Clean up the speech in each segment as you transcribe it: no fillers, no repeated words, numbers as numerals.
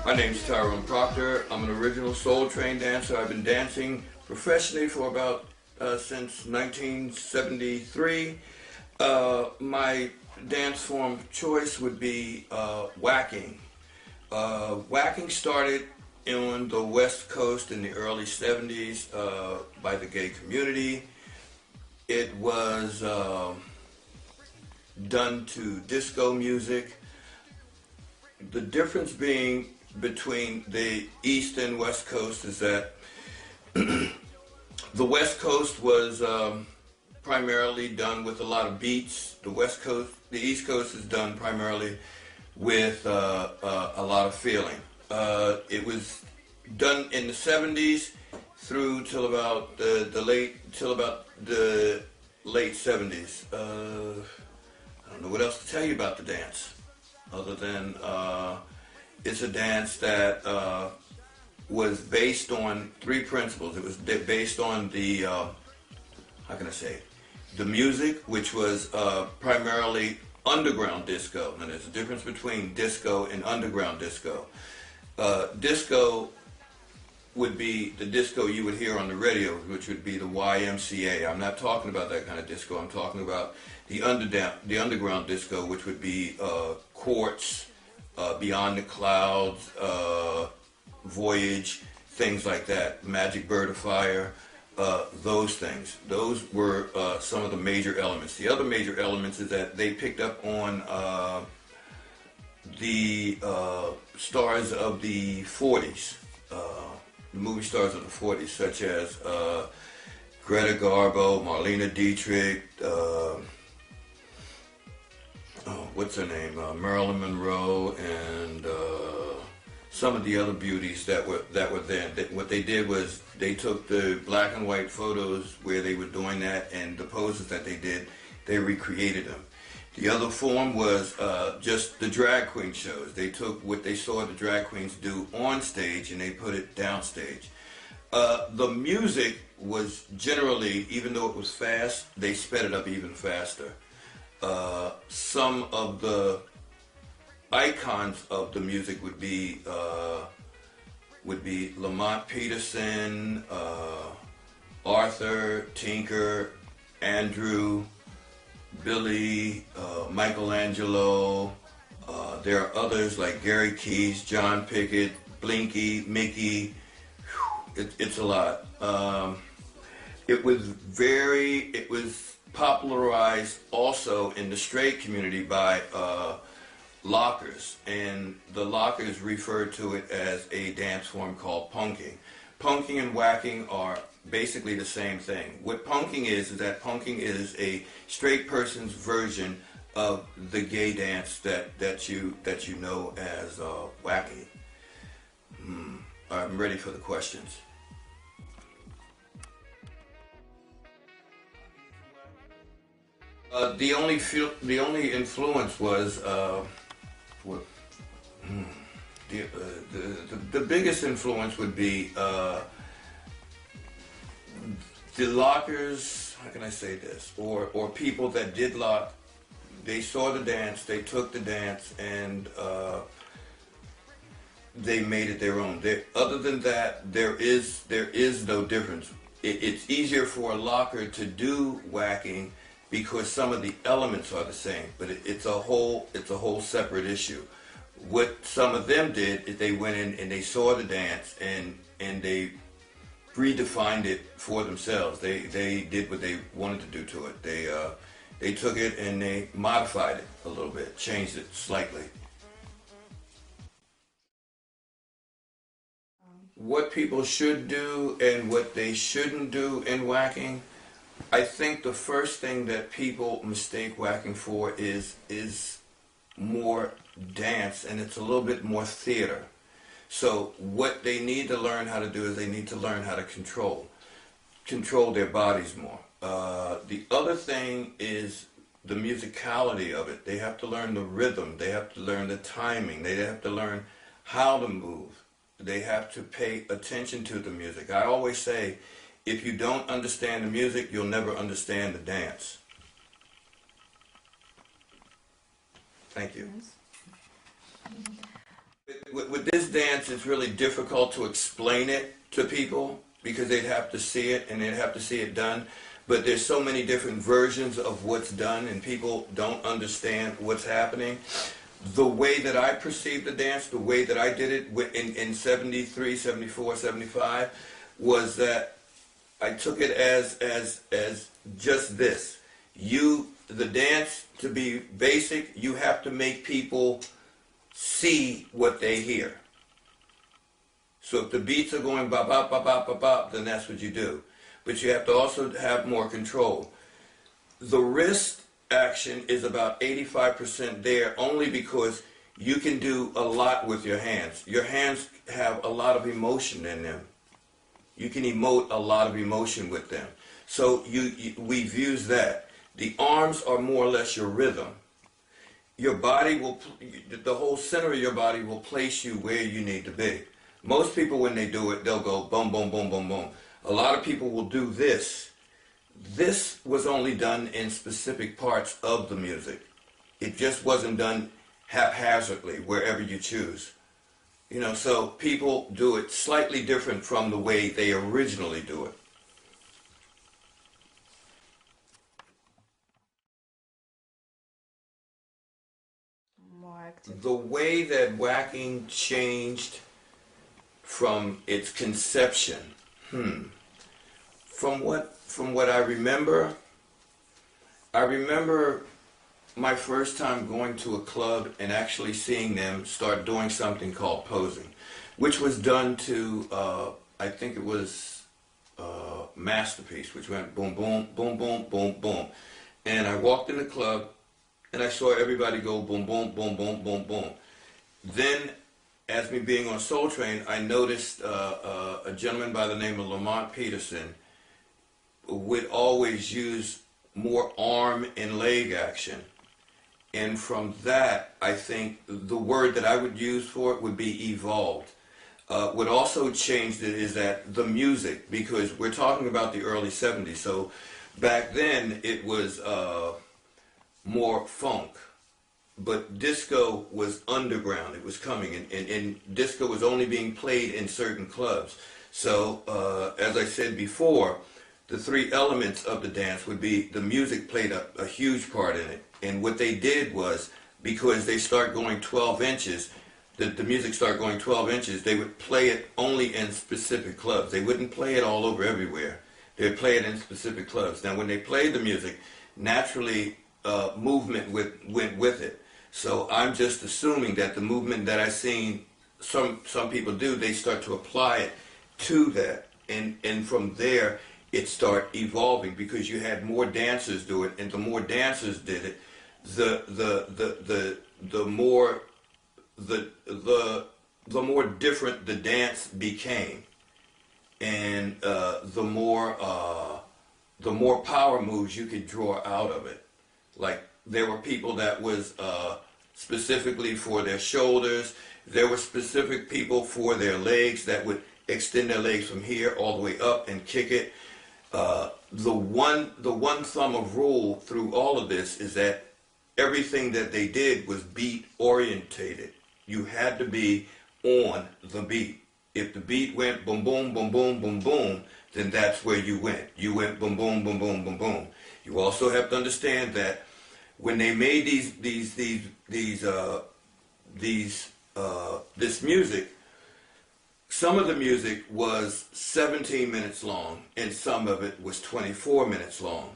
My name's Tyrone Proctor. I'm an original soul trained dancer. I've been dancing professionally for about since 1973. My dance form of choice would be whacking. Whacking started on the West Coast in the early 70s by the gay community. It was done to disco music. The difference being between the East and West Coast is that the West Coast was primarily done with a lot of beats. The East Coast is done primarily with a lot of feeling. It was done in the 70s through till about the late 70s. I don't know what else to tell you about the dance, other than it's a dance that was based on three principles. It was based on the, how can I say, the music, which was primarily underground disco. And there's a difference between disco and underground disco. Disco would be the disco you would hear on the radio, which would be the YMCA. I'm not talking about that kind of disco. I'm talking about the underground disco, which would be Quartz, Beyond the Clouds, Voyage, things like that, Magic Bird of Fire, those things. Those were some of the major elements. The other major elements is that they picked up on the stars of the 40s, the movie stars of the 40s, such as Greta Garbo, Marlene Dietrich, what's her name, Marilyn Monroe, and some of the other beauties that were then. What they did was they took the black and white photos where they were doing that, and the poses that they did, they recreated them. The other form was just the drag queen shows. They took what they saw the drag queens do on stage and they put it downstage. The music was generally, even though it was fast, they sped it up even faster. Some of the icons of the music would be Lamont Peterson, Arthur, Tinker, Andrew, Billy, Michelangelo. There are others like Gary Keys, John Pickett, Blinky, Mickey. It's a lot. It was popularized also in the straight community by lockers, and the lockers referred to it as a dance form called punking. Punking and whacking are basically the same thing. What punking is that punking is a straight person's version of the gay dance that you know as whacking. I'm ready for the questions. The only influence was the biggest influence would be the lockers. How can I say this? Or people that did lock. They saw the dance, they took the dance, and they made it their own. Other than that, there is no difference. It's easier for a locker to do whacking because some of the elements are the same, but it's a whole separate issue. What some of them did is they went in and they saw the dance and they redefined it for themselves. They did what they wanted to do to it. They took it and they modified it a little bit, changed it slightly. What people should do and what they shouldn't do in whacking. I think the first thing that people mistake whacking for is more dance, and it's a little bit more theater. So what they need to learn how to do is they need to learn how to control their bodies more. The other thing is the musicality of it. They have to learn the rhythm. They have to learn the timing. They have to learn how to move. They have to pay attention to the music. I always say, if you don't understand the music, you'll never understand the dance. Thank you. with this dance, it's really difficult to explain it to people because they'd have to see it and they'd have to see it done. But there's so many different versions of what's done and people don't understand what's happening. The way that I perceived the dance, the way that I did it in 73, 74, 75, was that I took it as just this. The dance, to be basic, you have to make people see what they hear. So if the beats are going bop, bop, bop, bop, bop, bop, then that's what you do. But you have to also have more control. The wrist action is about 85% there only because you can do a lot with your hands. Your hands have a lot of emotion in them. You can emote a lot of emotion with them. So we've used that. The arms are more or less your rhythm. Your body will, the whole center of your body will place you where you need to be. Most people, when they do it, they'll go boom, boom, boom, boom, boom. A lot of people will do this. This was only done in specific parts of the music. It just wasn't done haphazardly wherever you choose. You know, so people do it slightly different from the way they originally do it. More active. The way that whacking changed from its conception, from what I remember my first time going to a club and actually seeing them start doing something called posing, which was done to, I think it was Masterpiece, which went boom, boom, boom, boom, boom, boom. And I walked in the club and I saw everybody go boom, boom, boom, boom, boom, boom. Then, as me being on Soul Train, I noticed a gentleman by the name of Lamont Peterson would always use more arm and leg action. And from that, I think the word that I would use for it would be evolved. What also changed it is that the music, because we're talking about the early 70s, so back then it was more funk. But disco was underground, it was coming, and disco was only being played in certain clubs. So, as I said before, the three elements of the dance would be, the music played a huge part in it. And what they did was, because they start going 12 inches, the music started going 12 inches, they would play it only in specific clubs. They wouldn't play it all over everywhere. They'd play it in specific clubs. Now, when they played the music, naturally, movement went with it. So I'm just assuming that the movement that I've seen some people do, they start to apply it to that. And from there, it start evolving because you had more dancers do it, and the more dancers did it, the more different the dance became, and the more power moves you could draw out of it. Like, there were people that was specifically for their shoulders. There were specific people for their legs that would extend their legs from here all the way up and kick it. The one thumb of rule through all of this is that everything that they did was beat orientated. You had to be on the beat. If the beat went boom, boom, boom, boom, boom, boom, then that's where you went. You went boom, boom, boom, boom, boom, boom. You also have to understand that when they made this music, some of the music was 17 minutes long and some of it was 24 minutes long.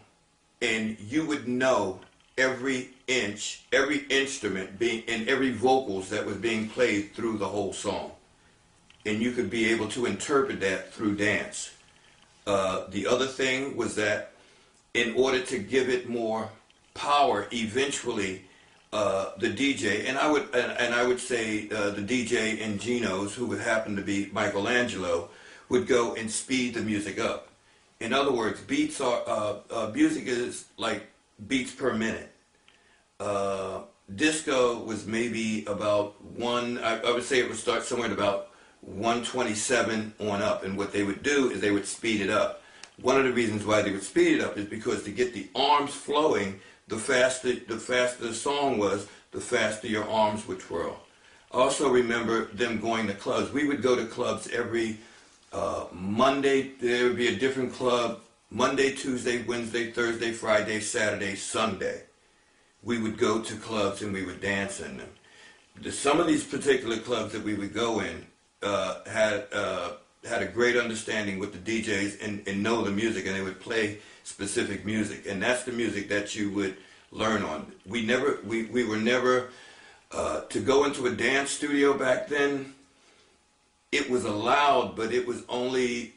And you would know every inch, every instrument being, and every vocals that was being played through the whole song. And you could be able to interpret that through dance. The other thing was that in order to give it more power, eventually the DJ, and I would say the DJ in Geno's, who would happen to be Michelangelo, would go and speed the music up. In other words, beats are music is like beats per minute. Disco was maybe about I would say it would start somewhere at about 127 on up, and what they would do is they would speed it up. One of the reasons why they would speed it up is because to get the arms flowing, the faster the song was, the faster your arms would twirl. Also remember them going to clubs. We would go to clubs every Monday. There would be a different club. Monday, Tuesday, Wednesday, Thursday, Friday, Saturday, Sunday. We would go to clubs and we would dance in them. Some of these particular clubs that we would go in had a great understanding with the DJs and know the music, and they would play specific music, and that's the music that you would learn on. We were never to go into a dance studio back then. It was allowed, but it was only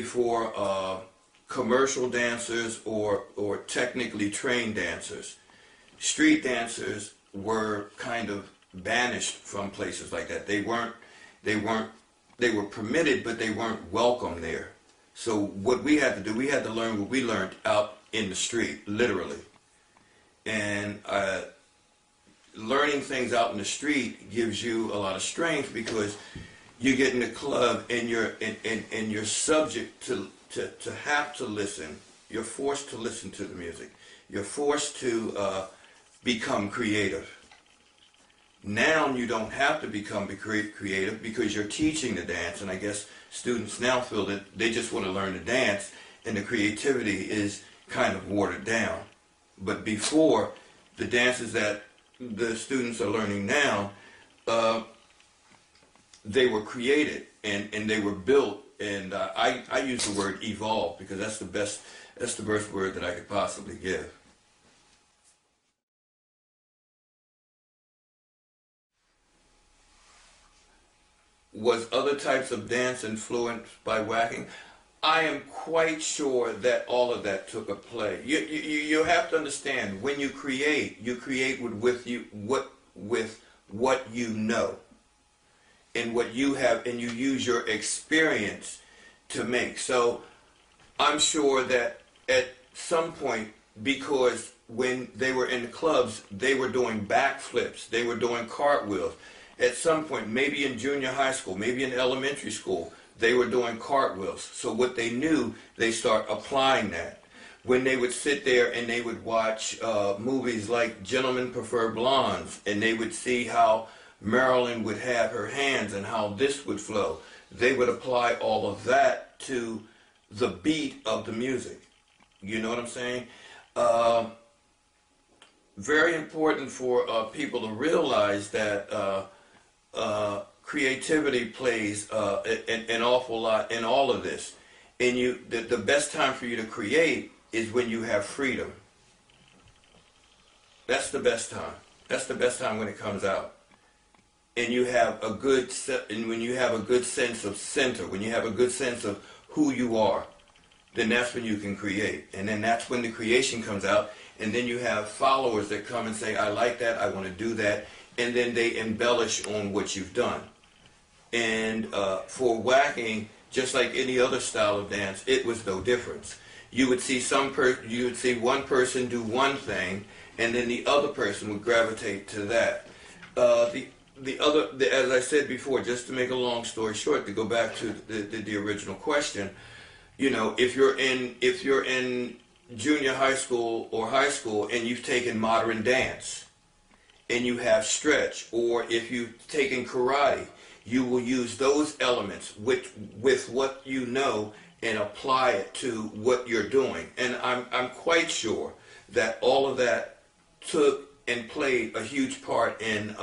for commercial dancers or technically trained dancers. Street dancers were kind of banished from places like that. They were permitted, but they weren't welcome there. So what we had to do, we had to learn what we learned out in the street, literally. And learning things out in the street gives you a lot of strength, because you get in the club and you're subject to have to listen. You're forced to listen to the music. You're forced to become creative. Now you don't have to become creative because you're teaching the dance, and I guess students now feel that they just want to learn to dance, and the creativity is kind of watered down. But before, the dances that the students are learning now, they were created and they were built, and I use the word evolve because that's the best word that I could possibly give. Was other types of dance influenced by whacking? I am quite sure that all of that took a play. You have to understand, when you create with what you know and what you have, and you use your experience to make. So I'm sure that at some point, because when they were in the clubs, they were doing backflips, they were doing cartwheels. At some point, maybe in junior high school, maybe in elementary school, they were doing cartwheels. So what they knew, they start applying that. When they would sit there and they would watch movies like Gentlemen Prefer Blondes, and they would see how Marilyn would have her hands and how this would flow, they would apply all of that to the beat of the music. You know what I'm saying? Very important for people to realize that creativity plays an awful lot in all of this. And the best time for you to create is when you have freedom. That's the best time. That's the best time when it comes out. And you have a good when you have a good sense of center, when you have a good sense of who you are, then that's when you can create. And then that's when the creation comes out. And then you have followers that come and say, I like that, I want to do that. And then they embellish on what you've done. And for whacking, just like any other style of dance, it was no difference. You would see one person do one thing, and then the other person would gravitate to that. As I said before, just to make a long story short, to go back to the original question, you know, if you're in junior high school or high school and you've taken modern dance and you have stretch, or if you've taken karate, you will use those elements with what you know and apply it to what you're doing. And I'm quite sure that all of that took and played a huge part in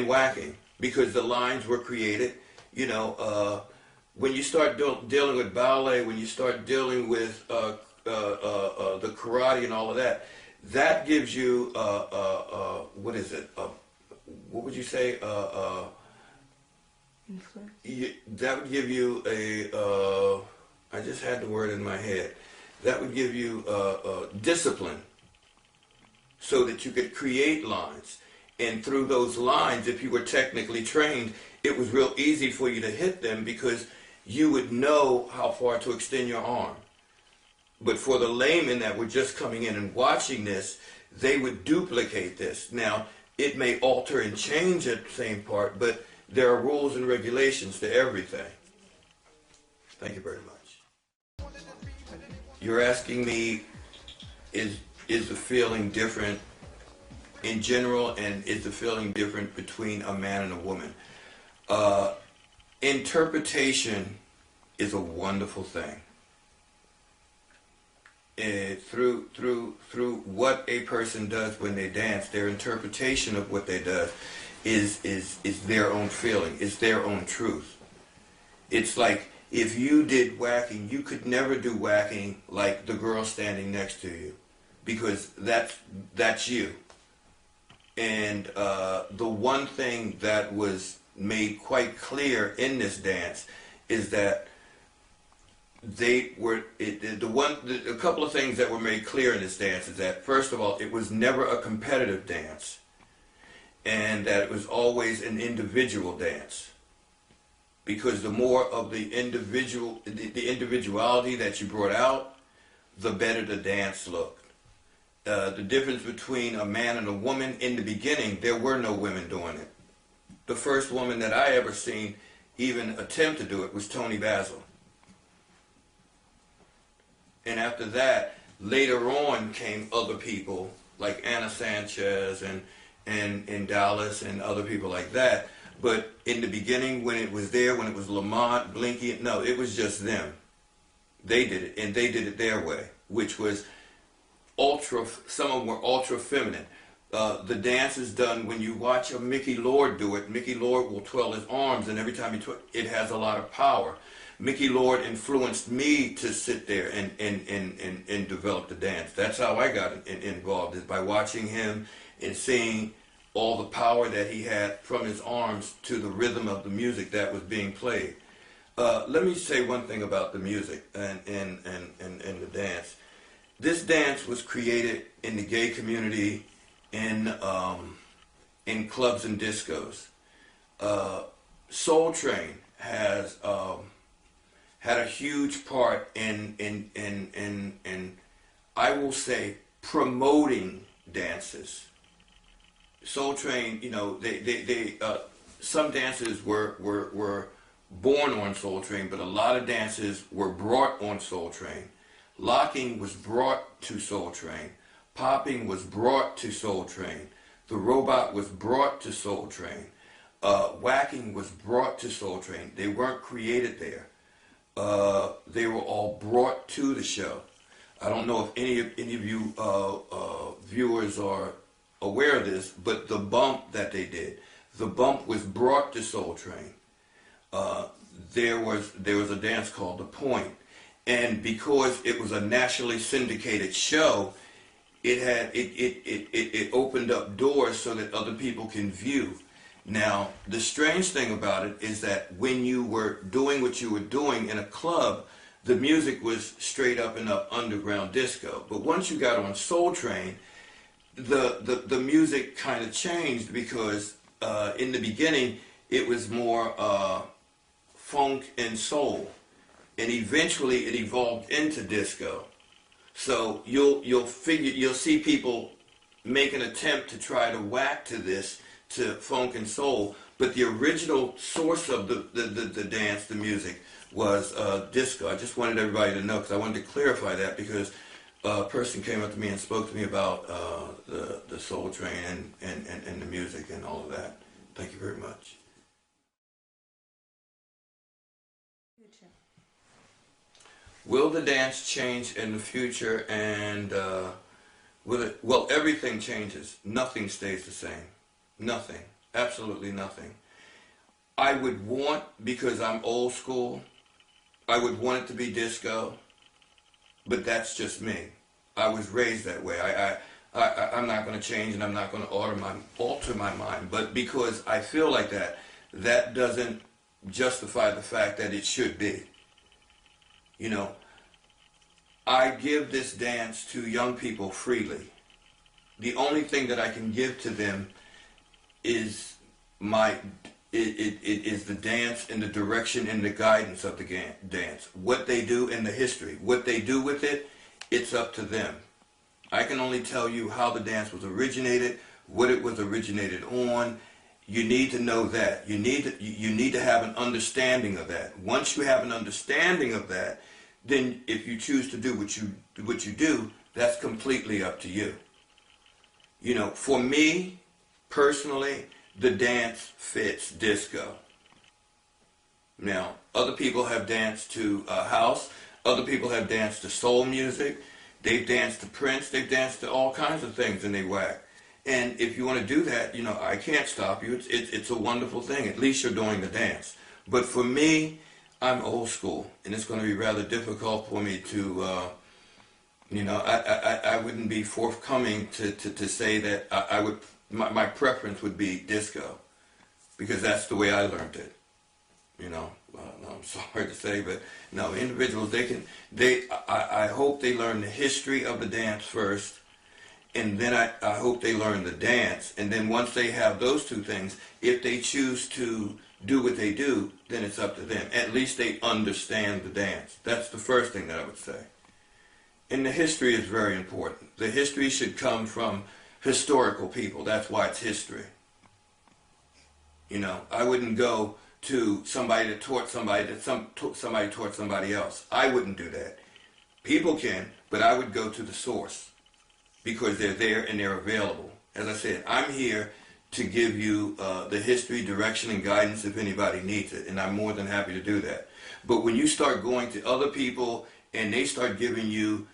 whacking, because the lines were created. You know, when you start dealing with ballet, when you start dealing with the karate and all of that, that gives you what is it? What would you say? Influence. That would give you I just had the word in my head. That would give you discipline, so that you could create lines. And through those lines, if you were technically trained, it was real easy for you to hit them, because you would know how far to extend your arm. But for the laymen that were just coming in and watching this, they would duplicate this. Now, it may alter and change at the same part, but there are rules and regulations to everything. Thank you very much. You're asking me, is the feeling different in general, and is the feeling different between a man and a woman? Interpretation is a wonderful thing. Through what a person does when they dance, their interpretation of what they do is their own feeling, is their own truth. It's like if you did whacking, you could never do whacking like the girl standing next to you, because that's you. And the one thing that was made quite clear in this dance is that they were a couple of things that were made clear in this dance is that, first of all, it was never a competitive dance, and that it was always an individual dance, because the more of the individuality that you brought out, the better the dance looked. The difference between a man and a woman, in the beginning, there were no women doing it. The first woman that I ever seen even attempt to do it was Toni Basil. And after that, later on came other people like Anna Sanchez and Dallas and other people like that. But in the beginning, when it was there, when it was Lamont, Blinky, no, it was just them. They did it, and they did it their way, which was ultra, some of them were ultra feminine. The dance is done when you watch a Mickey Lord do it. Mickey Lord will twirl his arms, and every time he twirls, it has a lot of power. Mickey Lord influenced me to sit there and develop the dance. That's how I got involved, is by watching him and seeing all the power that he had from his arms to the rhythm of the music that was being played. Let me say one thing about the music and the dance. This dance was created in the gay community, in clubs and discos. Soul Train has had a huge part in I will say promoting dances. Soul Train, you know, they some dances were born on Soul Train, but a lot of dances were brought on Soul Train. Locking was brought to Soul Train. Popping was brought to Soul Train. The robot was brought to Soul Train. Whacking was brought to Soul Train. They weren't created there. They were all brought to the show. I don't know if any of you viewers are aware of this, but the bump that they did, the bump was brought to Soul Train. There was a dance called The Point, and because it was a nationally syndicated show, it opened up doors so that other people can view. Now, the strange thing about it is that when you were doing what you were doing in a club, the music was straight up and up underground disco. But once you got on Soul Train, the music kind of changed, because in the beginning it was more funk and soul, and eventually it evolved into disco. So you'll see people make an attempt to try to whack to this, to funk and soul, but the original source of the dance, the music, was disco. I just wanted everybody to know, because I wanted to clarify that, because a person came up to me and spoke to me about the Soul Train and the music and all of that. Thank you very much. Will the dance change in the future, and will it? Well, everything changes. Nothing stays the same. Nothing. Absolutely nothing. I would want, because I'm old school, I would want it to be disco, but that's just me. I was raised that way. I'm not going to change, and I'm not going to alter my mind. But because I feel like that, that doesn't justify the fact that it should be. You know, I give this dance to young people freely. The only thing that I can give to them is the dance and the direction and the guidance of the dance. What they do in the history, what they do with it, it's up to them. I can only tell you how the dance was originated, what it was originated on. You need to know that. You need to have an understanding of that. Once you have an understanding of that, then if you choose to do what you do, that's completely up to you. You know, for me, personally, the dance fits disco. Now, other people have danced to house. Other people have danced to soul music. They've danced to Prince. They've danced to all kinds of things, and they whack. And if you want to do that, you know, I can't stop you. It's a wonderful thing. At least you're doing the dance. But for me, I'm old school, and it's going to be rather difficult for me to, you know, I wouldn't be forthcoming to say that I would. My preference would be disco, because that's the way I learned it. You know, I'm sorry to say, but no, individuals, I hope they learn the history of the dance first, and then I hope they learn the dance, and then once they have those two things, if they choose to do what they do, then it's up to them. At least they understand the dance. That's the first thing that I would say. And the history is very important. The history should come from historical people. That's why it's history. You know, I wouldn't go to somebody that taught somebody that somebody taught somebody else. I wouldn't do that. People can, but I would go to the source, because they're there and they're available. As I said, I'm here to give you the history, direction, and guidance if anybody needs it, and I'm more than happy to do that. But when you start going to other people and they start giving you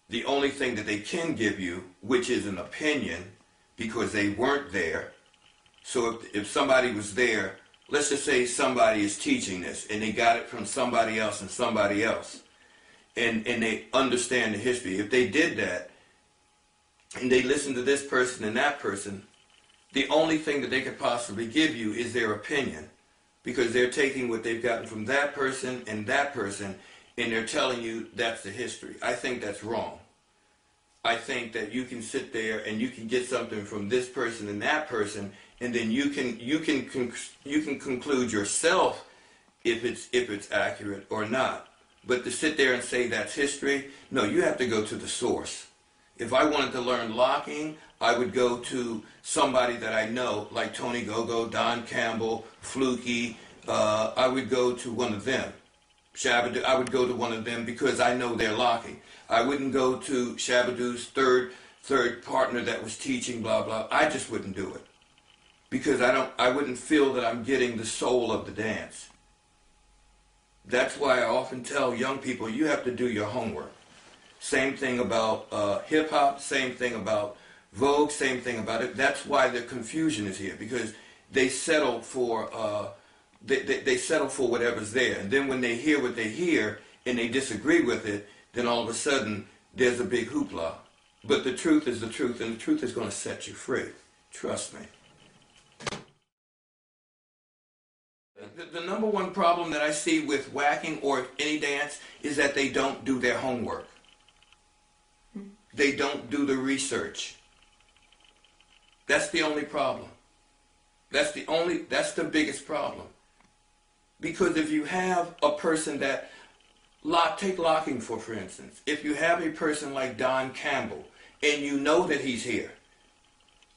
the only thing that they can give you, which is an opinion, because they weren't there. So if somebody was there, let's just say somebody is teaching this, and they got it from somebody else and somebody else, and they understand the history. If they did that, and they listen to this person and that person, the only thing that they could possibly give you is their opinion, because they're taking what they've gotten from that person, and they're telling you that's the history. I think that's wrong. I think that you can sit there and you can get something from this person and that person, and then you can conclude yourself if it's accurate or not. But to sit there and say that's history, no, you have to go to the source. If I wanted to learn locking, I would go to somebody that I know, like Tony Gogo, Don Campbell, Fluky. I would go to one of them. Shabadoo, I would go to one of them because I know they're locking. I wouldn't go to Shabadoo's third partner that was teaching, blah, blah. I just wouldn't do it, because I wouldn't feel that I'm getting the soul of the dance. That's why I often tell young people, you have to do your homework. Same thing about hip-hop, same thing about Vogue, same thing about it. That's why the confusion is here, because they settle for they settle for whatever's there. And then when they hear what they hear and they disagree with it, then all of a sudden there's a big hoopla. But the truth is the truth, and the truth is going to set you free. Trust me. The number one problem that I see with whacking or any dance is that they don't do their homework. They don't do the research. That's the only problem. That's the biggest problem. Because if you have a person that, take locking for instance. If you have a person like Don Campbell, and you know that he's here,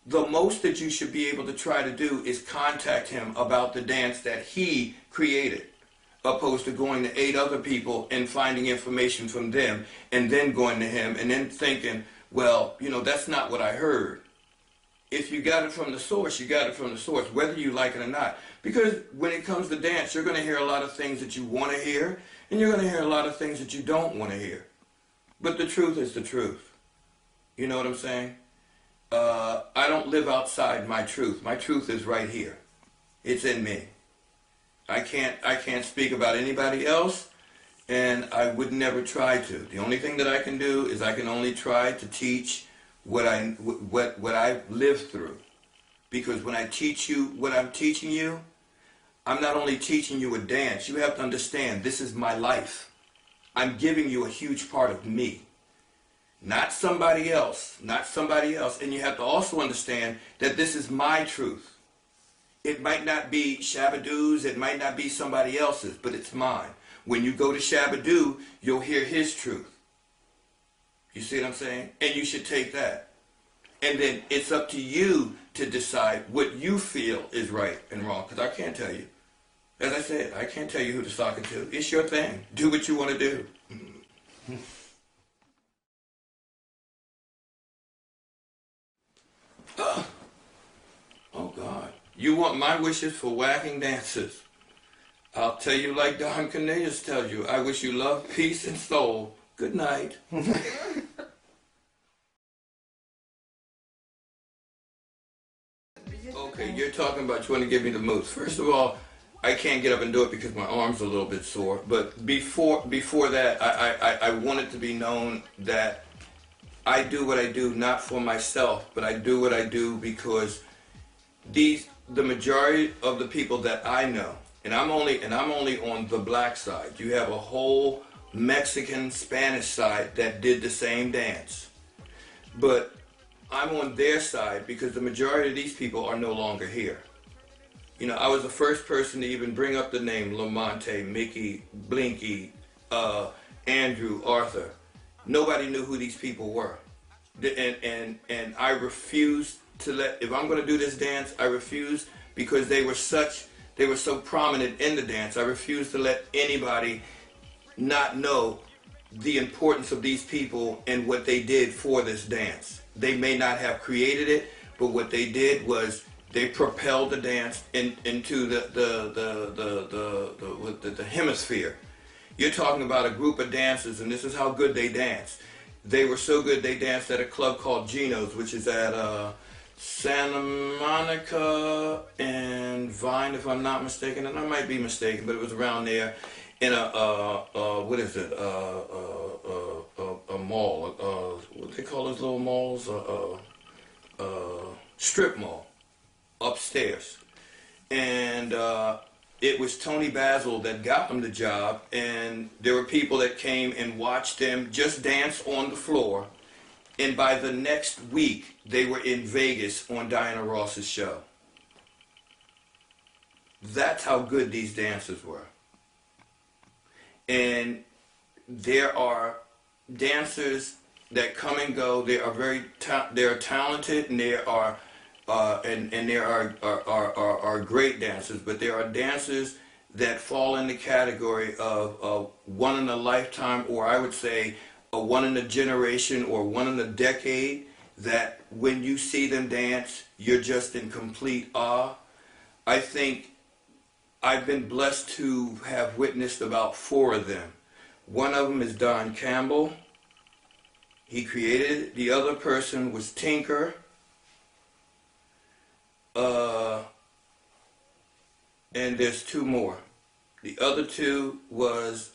the most that you should be able to try to do is contact him about the dance that he created, opposed to going to 8 other people and finding information from them and then going to him and then thinking, well, you know, that's not what I heard. If you got it from the source, you got it from the source, whether you like it or not. Because when it comes to dance, you're going to hear a lot of things that you want to hear, and you're going to hear a lot of things that you don't want to hear. But the truth is the truth. You know what I'm saying? I don't live outside my truth. My truth is right here. It's in me. I can't speak about anybody else, and I would never try to. The only thing that I can do is I can only try to teach what I've lived through. Because when I teach you what I'm teaching you, I'm not only teaching you a dance. You have to understand, this is my life. I'm giving you a huge part of me. Not somebody else. Not somebody else. And you have to also understand that this is my truth. It might not be Shabadoo's, it might not be somebody else's, but it's mine. When you go to Shabadoo, you'll hear his truth. You see what I'm saying? And you should take that. And then it's up to you to decide what you feel is right and wrong. Because I can't tell you. As I said, I can't tell you who to talk to. It's your thing. Do what you want to do. Oh God. You want my wishes for whacking dances? I'll tell you like Don Cornelius tells you, I wish you love, peace, and soul. Good night. Okay, you're talking about you want to give me the moves. First of all, I can't get up and do it because my arm's a little bit sore. But before that, I want it to be known that I do what I do not for myself, but I do what I do because the majority of the people that I know, and I'm only on the black side. You have a whole Mexican, Spanish side that did the same dance, but I'm on their side because the majority of these people are no longer here. You know, I was the first person to even bring up the name Lamonte, Mickey, Blinky, Andrew, Arthur. Nobody knew who these people were, and I refused to let. If I'm going to do this dance, I refuse because they were so prominent in the dance. I refuse to let anybody not know the importance of these people and what they did for this dance. They may not have created it, but what they did was they propelled the dance into the hemisphere. You're talking about a group of dancers, and this is how good they danced. They were so good they danced at a club called Gino's, which is at Santa Monica and Vine, if I'm not mistaken, and I might be mistaken, but it was around there in a what is it? A mall. What they call those little malls? Strip mall upstairs, and it was Tony Basil that got them the job, and there were people that came and watched them just dance on the floor, and by the next week they were in Vegas on Diana Ross's show. That's how good these dancers were. And there are dancers that come and go. They are they are talented, and they are there are great dancers, but there are dancers that fall in the category of one in a lifetime, or I would say a one in a generation or one in a decade, that when you see them dance, you're just in complete awe. I think I've been blessed to have witnessed about 4 of them. One of them is Don Campbell. He created it. The other person was Tinker. And there's 2 more. The other 2 was,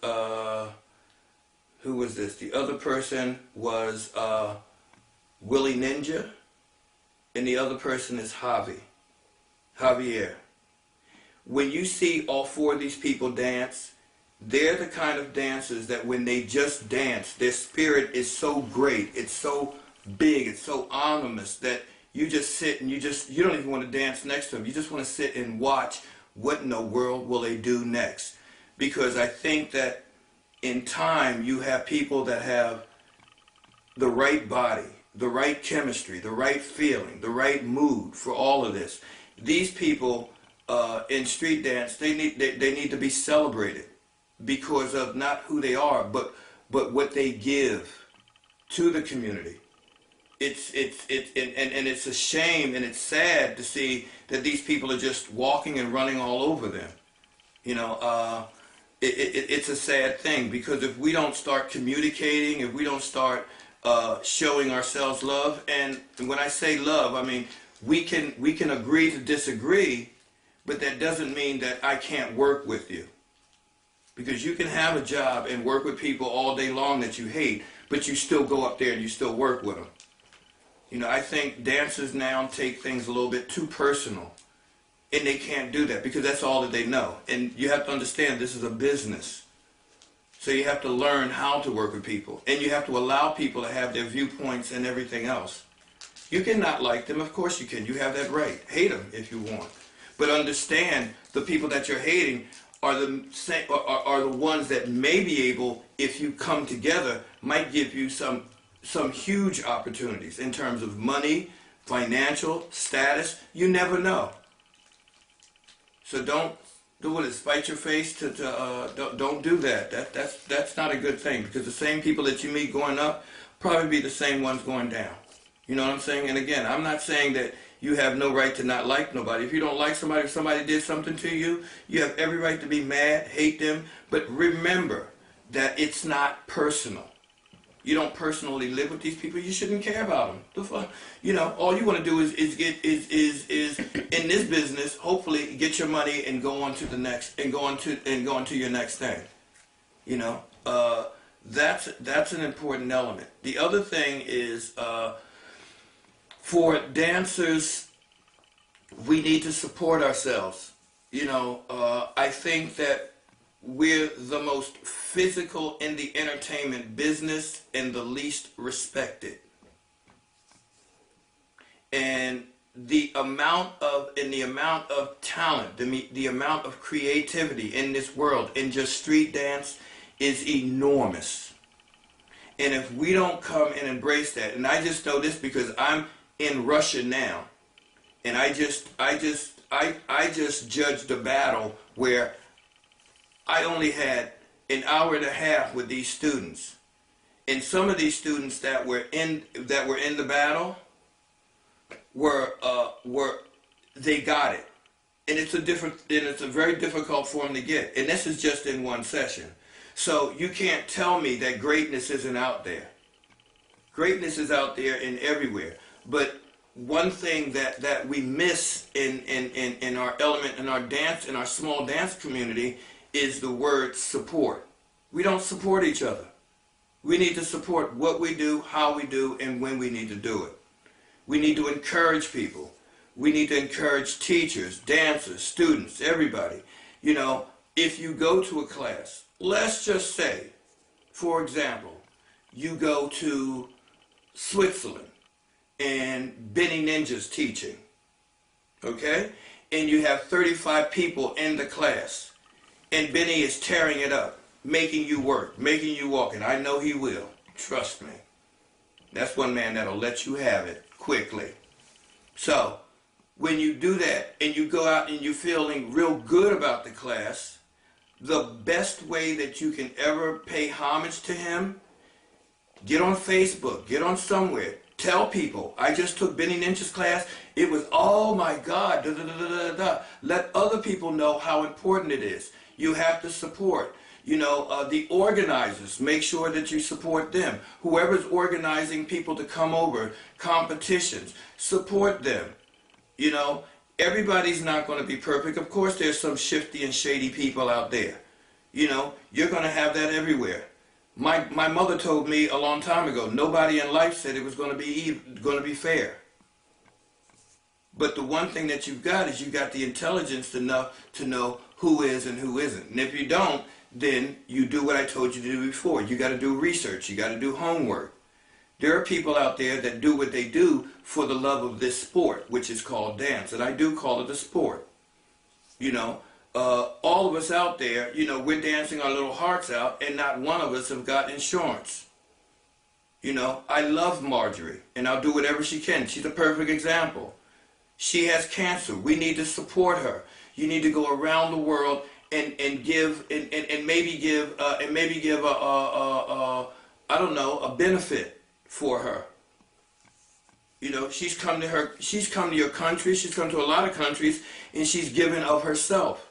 who was this? The other person was Willie Ninja, and the other person is Javier. When you see all 4 of these people dance, they're the kind of dancers that when they just dance, their spirit is so great, it's so big, it's so ominous that you just sit and you don't even want to dance next to them. You just want to sit and watch what in the world will they do next. Because I think that in time you have people that have the right body, the right chemistry, the right feeling, the right mood for all of this. These people in street dance, they need to be celebrated because of not who they are, but what they give to the community. It's a shame and it's sad to see that these people are just walking and running all over them. You know, it's a sad thing, because if we don't start communicating, if we don't start showing ourselves love, and when I say love, I mean we can agree to disagree, but that doesn't mean that I can't work with you. Because you can have a job and work with people all day long that you hate, but you still go up there and you still work with them. You know, I think dancers now take things a little bit too personal, and they can't do that because that's all that they know. And you have to understand this is a business. So you have to learn how to work with people, and you have to allow people to have their viewpoints and everything else. You cannot like them, of course you can. You have that right. Hate them if you want. But understand the people that you're hating are the ones that may be able, if you come together, might give you some huge opportunities in terms of money, financial status. You never know. So don't do what is spite your face don't do that. That's not a good thing, because the same people that you meet going up probably be the same ones going down. You know what I'm saying? And again, I'm not saying that you have no right to not like nobody. If you don't like somebody, if somebody did something to you, you have every right to be mad, hate them. But remember that it's not personal. You don't personally live with these people. You shouldn't care about them. The fuck, you know, all you want to do is in this business. Hopefully, get your money and go on to the next and go on to your next thing. You know, that's an important element. The other thing is for dancers, we need to support ourselves. You know, I think that we're the most physical in the entertainment business and the least respected. And the amount of talent, the amount of creativity in this world in just street dance is enormous. And if we don't come and embrace that, and I just know this because I'm in Russia now, and I just judged a battle where I only had an hour and a half with these students, and some of these students that were in the battle were they got it, and it's a very difficult for them to get, and this is just in one session. So you can't tell me that greatness isn't out there. Greatness is out there and everywhere, but one thing that we miss in our element, in our dance, in our small dance community, is the word support. We don't support each other. We need to support what we do, how we do, and when we need to do it. We need to encourage people. We need to encourage teachers, dancers, students, everybody. You know, if you go to a class, let's just say, for example, you go to Switzerland and Benny Ninja's teaching, okay? And you have 35 people in the class. And Benny is tearing it up, making you work, making you walk, and I know he will. Trust me. That's one man that'll let you have it quickly. So, when you do that, and you go out and you're feeling real good about the class, the best way that you can ever pay homage to him, get on Facebook, get on somewhere, tell people, I just took Benny Ninja's class, it was, oh my God, da da da da da da. Let other people know how important it is. You have to support, you know, the organizers. Make sure that you support them. Whoever's organizing people to come over, competitions, support them. You know, everybody's not going to be perfect. Of course, there's some shifty and shady people out there. You know, you're going to have that everywhere. My mother told me a long time ago, nobody in life said it was going to be fair. But the one thing that you've got is you've got the intelligence enough to know who is and who isn't. And if you don't, then you do what I told you to do before. You got to do research. You got to do homework. There are people out there that do what they do for the love of this sport, which is called dance. And I do call it a sport. You know, all of us out there, you know, we're dancing our little hearts out, and not one of us have got insurance. You know, I love Marjorie, and I'll do whatever she can. She's a perfect example. She has cancer. We need to support her. You need to go around the world and give and maybe give I don't know, a benefit for her. You know, she's come to your country, she's come to a lot of countries, and she's given of herself.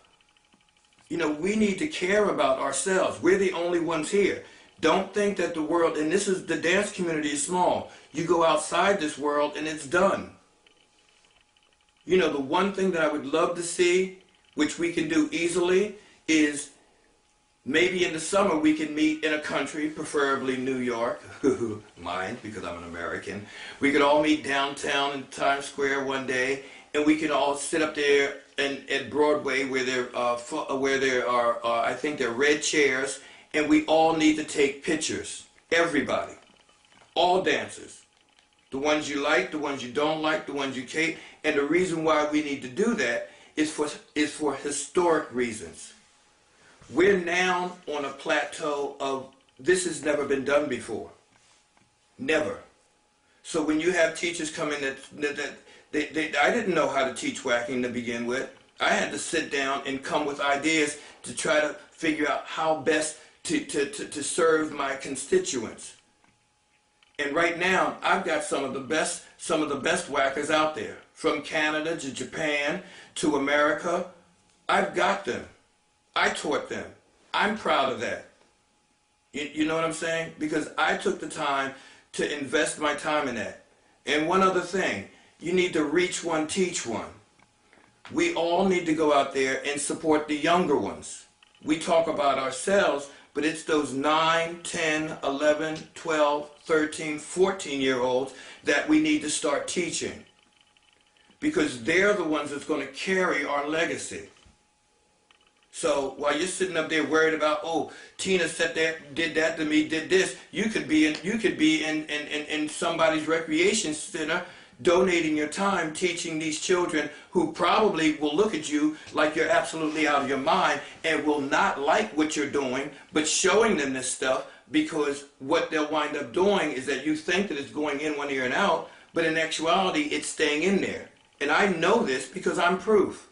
You know, we need to care about ourselves. We're the only ones here. Don't think that the world, and this is, the dance community is small. You go outside this world and it's done. You know, the one thing that I would love to see, which we can do easily, is maybe in the summer we can meet in a country, preferably New York, mine, because I'm an American. We could all meet downtown in Times Square one day, and we can all sit up there at Broadway where there are, I think they're red chairs, and we all need to take pictures. Everybody. All dancers. The ones you like, the ones you don't like, the ones you can't. And the reason why we need to do that is for historic reasons. We're now on a plateau of, this has never been done before. Never. So when you have teachers come in I didn't know how to teach whacking to begin with. I had to sit down and come with ideas to try to figure out how best to serve my constituents. And right now, I've got some of the best whackers out there. From Canada to Japan to America, I've got them. I taught them. I'm proud of that. You know what I'm saying? Because I took the time to invest my time in that. And one other thing, you need to reach one, teach one. We all need to go out there and support the younger ones. We talk about ourselves, but it's those 9, 10, 11, 12, 13, 14-year-olds that we need to start teaching. Because they're the ones that's going to carry our legacy. So while you're sitting up there worried about, oh, Tina said that, did that to me, did this, you could be in somebody's recreation center donating your time teaching these children who probably will look at you like you're absolutely out of your mind and will not like what you're doing, but showing them this stuff, because what they'll wind up doing is that you think that it's going in one ear and out, but in actuality it's staying in there. And I know this because I'm proof.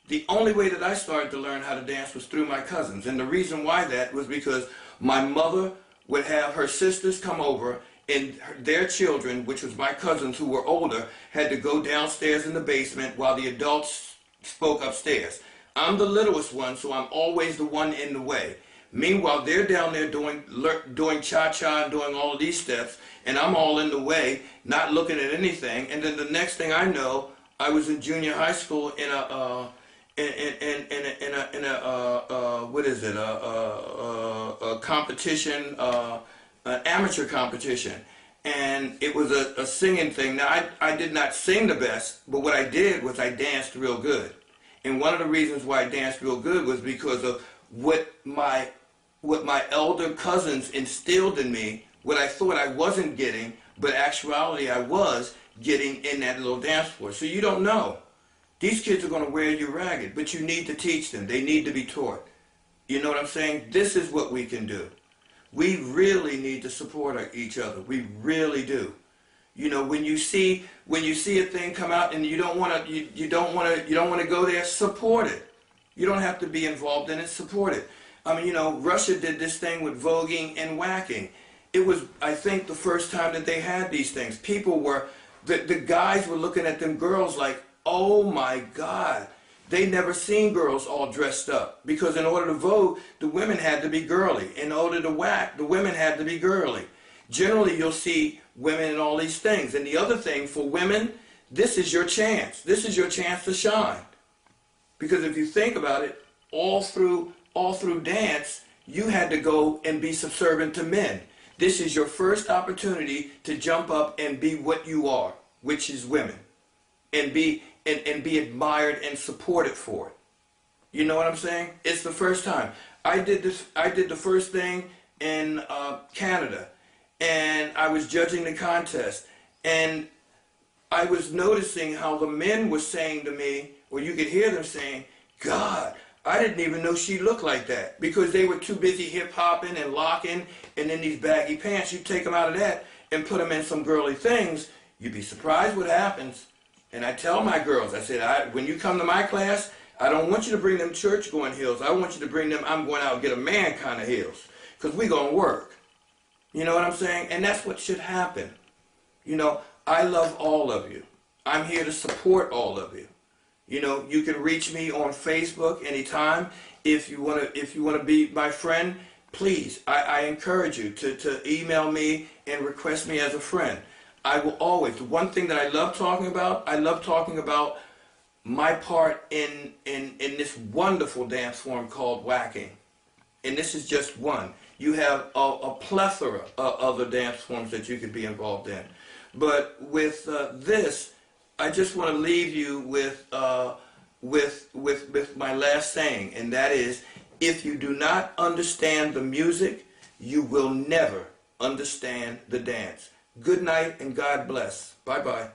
The only way that I started to learn how to dance was through my cousins. And the reason why that was because my mother would have her sisters come over, and their children, which was my cousins who were older, had to go downstairs in the basement while the adults spoke upstairs. I'm the littlest one, so I'm always the one in the way. Meanwhile, they're down there doing cha-cha and doing all of these steps, and I'm all in the way, not looking at anything. And then the next thing I know, I was in junior high school in a competition, an amateur competition, and it was a singing thing. Now I did not sing the best, but what I did was I danced real good. And one of the reasons why I danced real good was because of what my elder cousins instilled in me, what I thought I wasn't getting, but actuality I was getting in that little dance floor. So you don't know. These kids are going to wear you ragged, but you need to teach them. They need to be taught. You know what I'm saying? This is what we can do. We really need to support each other. We really do. You know, when you see a thing come out and you don't want to go there, support it. You don't have to be involved in it. Support it. I mean, you know, Russia did this thing with voguing and whacking. It was, I think, the first time that they had these things. People were, the guys were looking at them girls like, oh my God. They never seen girls all dressed up, because in order to vogue, the women had to be girly. In order to whack, the women had to be girly. Generally, you'll see women in all these things. And the other thing for women, this is your chance. This is your chance to shine. Because if you think about it, all through dance, you had to go and be subservient to men. This is your first opportunity to jump up and be what you are, which is women, and be admired and supported for it. You know what I'm saying? It's the first time. I did the first thing in Canada, and I was judging the contest, and I was noticing how the men were saying to me, or you could hear them saying, God, I didn't even know she looked like that, because they were too busy hip-hopping and locking, and in these baggy pants. You take them out of that and put them in some girly things, you'd be surprised what happens. And I tell my girls, I said, when you come to my class, I don't want you to bring them church-going heels. I want you to bring them, I'm going out and get a man kind of heels, because we're going to work. You know what I'm saying? And that's what should happen. You know, I love all of you. I'm here to support all of you. You know, you can reach me on Facebook anytime. If you want to be my friend, please, I encourage you to email me and request me as a friend. I will always. The one thing that I love talking about my part in this wonderful dance form called whacking. And this is just one. You have a plethora of other dance forms that you could be involved in. But with this, I just want to leave you with my last saying, and that is, if you do not understand the music, you will never understand the dance. Good night and God bless. Bye-bye.